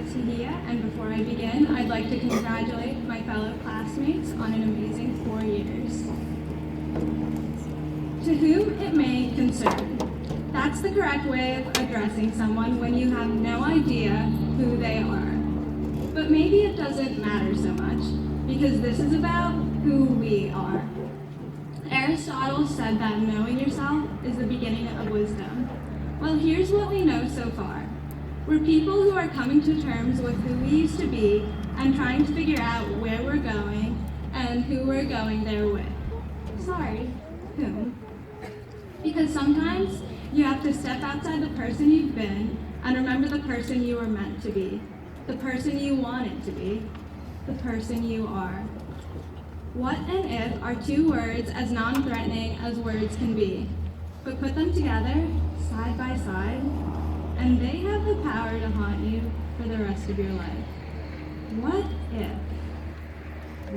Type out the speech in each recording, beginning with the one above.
Tahia, and before I begin, I'd like to congratulate my fellow classmates on an amazing 4 years. To whom it may concern. That's the correct way of addressing someone when you have no idea who they are. But maybe it doesn't matter so much, because this is about who we are. Aristotle said that knowing yourself is the beginning of wisdom. Well, here's what we know so far. We're people who are coming to terms with who we used to be and trying to figure out where we're going and who we're going there with. Sorry, whom? Because sometimes you have to step outside the person you've been and remember the person you were meant to be, the person you wanted to be, the person you are. What and if are two words as non-threatening as words can be, but put them together, side by side, and they have the power to haunt you for the rest of your life. What if?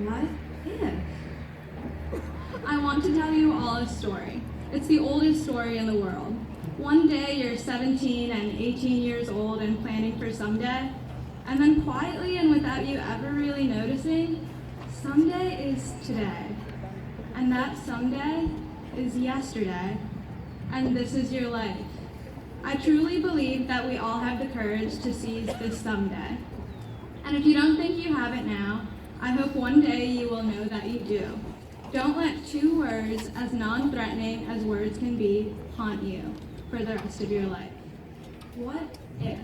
What if? I want to tell you all a story. It's the oldest story in the world. One day you're 17 and 18 years old and planning for someday, and then quietly and without you ever really noticing, someday is today. And that someday is yesterday. And this is your life. I truly believe that we all have the courage to seize this someday. And if you don't think you have it now, I hope one day you will know that you do. Don't let two words, as non-threatening as words can be, haunt you for the rest of your life. What if?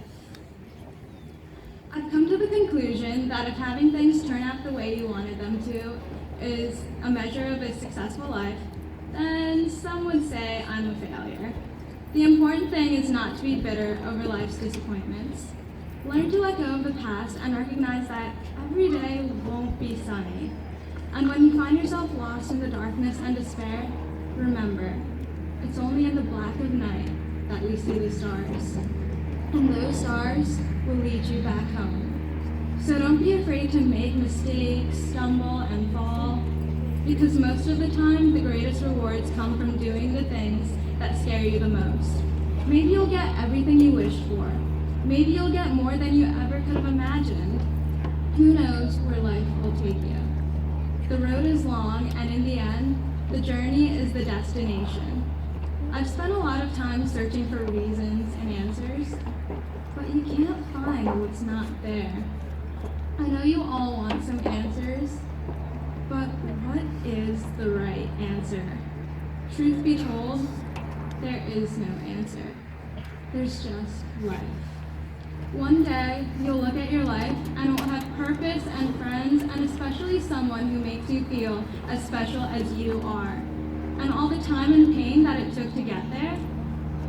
I've come to the conclusion that if having things turn out the way you wanted them to is a measure of a successful life, then some would say I'm a failure. The important thing is not to be bitter over life's disappointments. Learn to let go of the past and recognize that every day won't be sunny. And when you find yourself lost in the darkness and despair, remember, it's only in the black of night that we see the stars. And those stars will lead you back home. So don't be afraid to make mistakes, stumble, and fall, because most of the time, the greatest rewards come from doing the things that scare you the most. Maybe you'll get everything you wished for. Maybe you'll get more than you ever could have imagined. Who knows where life will take you? The road is long, and in the end, the journey is the destination. I've spent a lot of time searching for reasons and answers, but you can't find what's not there. I know you all want some answers, but what is the right answer? Truth be told, there is no answer. There's just life. One day, you'll look at your life and it will have purpose and friends and especially someone who makes you feel as special as you are. And all the time and pain that it took to get there,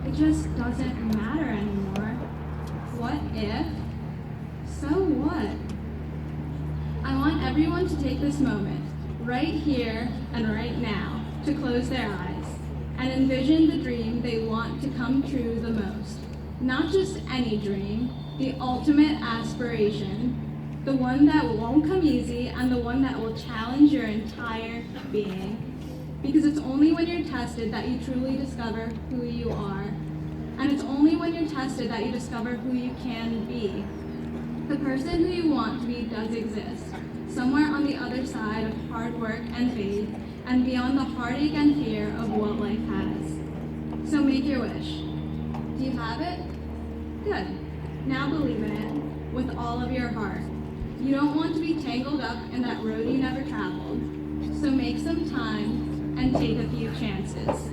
it just doesn't matter anymore. What if? So what? I want everyone to take this moment, right here and right now, to close their eyes and envision the dream they want to come true the most. Not just any dream, the ultimate aspiration, the one that won't come easy and the one that will challenge your entire being. Because it's only when you're tested that you truly discover who you are. And it's only when you're tested that you discover who you can be. The person who you want to be does exist, somewhere on the other side of hard work and faith, and beyond the heartache and fear of what life has. So make your wish. Do you have it? Good. Now believe in it with all of your heart. You don't want to be tangled up in that road you never traveled. So make some time and take a few chances.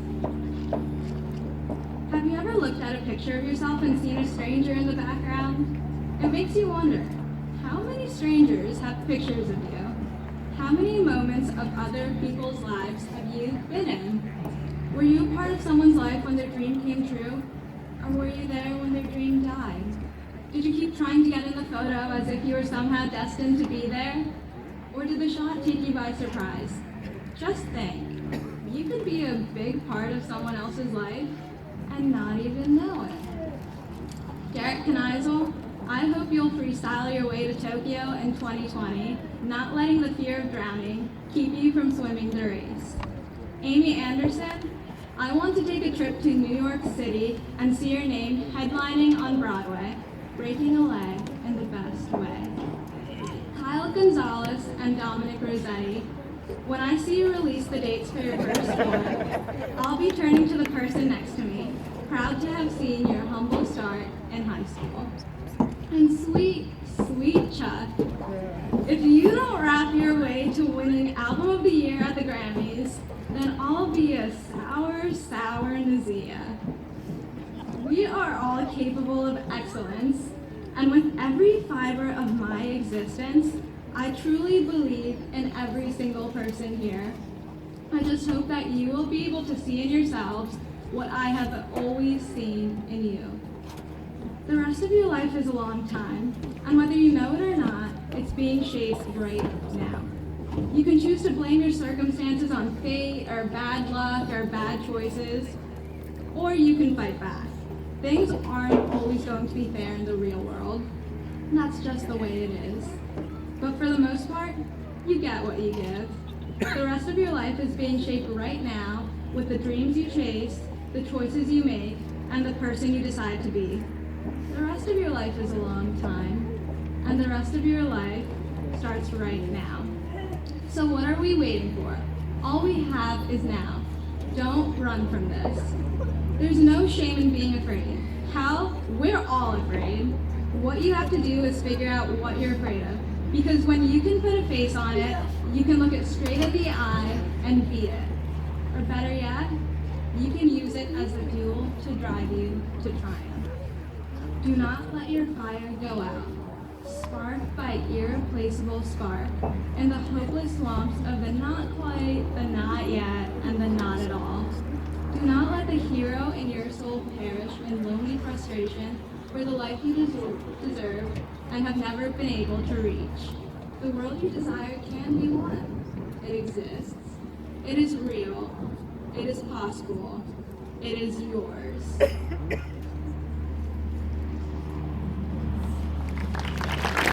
Have you ever looked at a picture of yourself and seen a stranger in the background? It makes you wonder, how many strangers have pictures of you? How many moments of other people's lives have you been in? Were you a part of someone's life when their dream came true? Or were you there when their dream died? Did you keep trying to get in the photo as if you were somehow destined to be there? Or did the shot take you by surprise? Just think, you could be a big part of someone else's life and not even know it. Garrett Kneisel, I hope you'll freestyle your way to Tokyo in 2020, not letting the fear of drowning keep you from swimming the race. Amy Anderson, I want to take a trip to New York City and see your name headlining on Broadway, breaking a leg in the best way. Kyle Gonzalez and Dominic Rossetti, when I see you release the dates for your first one, I'll be turning to the person next to me, proud to have seen your humble start in high school. And sweet, sweet Chuck, if you don't rap your way to winning Album of the Year at the Grammys, then I'll be a sour, sour Nazia. We are all capable of excellence, and with every fiber of my existence, I truly believe in every single person here. I just hope that you will be able to see in yourselves what I have always seen in you. The rest of your life is a long time, and whether you know it or not, it's being shaped right now. You can choose to blame your circumstances on fate or bad luck or bad choices, or you can fight back. Things aren't always going to be fair in the real world. That's just the way it is. But for the most part, you get what you give. The rest of your life is being shaped right now with the dreams you chase, the choices you make, and the person you decide to be. The rest of your life is a long time, and the rest of your life starts right now. So what are we waiting for? All we have is now. Don't run from this. There's no shame in being afraid. How? We're all afraid. What you have to do is figure out what you're afraid of. Because when you can put a face on it, you can look it straight in the eye and beat it. Or better yet, you can use it as the fuel to drive you to triumph. Do not let your fire go out. Spark by irreplaceable spark in the hopeless swamps of the not quite, the not yet, and the not at all. Do not let the hero in your soul perish in lonely frustration for the life you deserve and have never been able to reach. The world you desire can be won. It exists. It is real. It is possible. It is yours.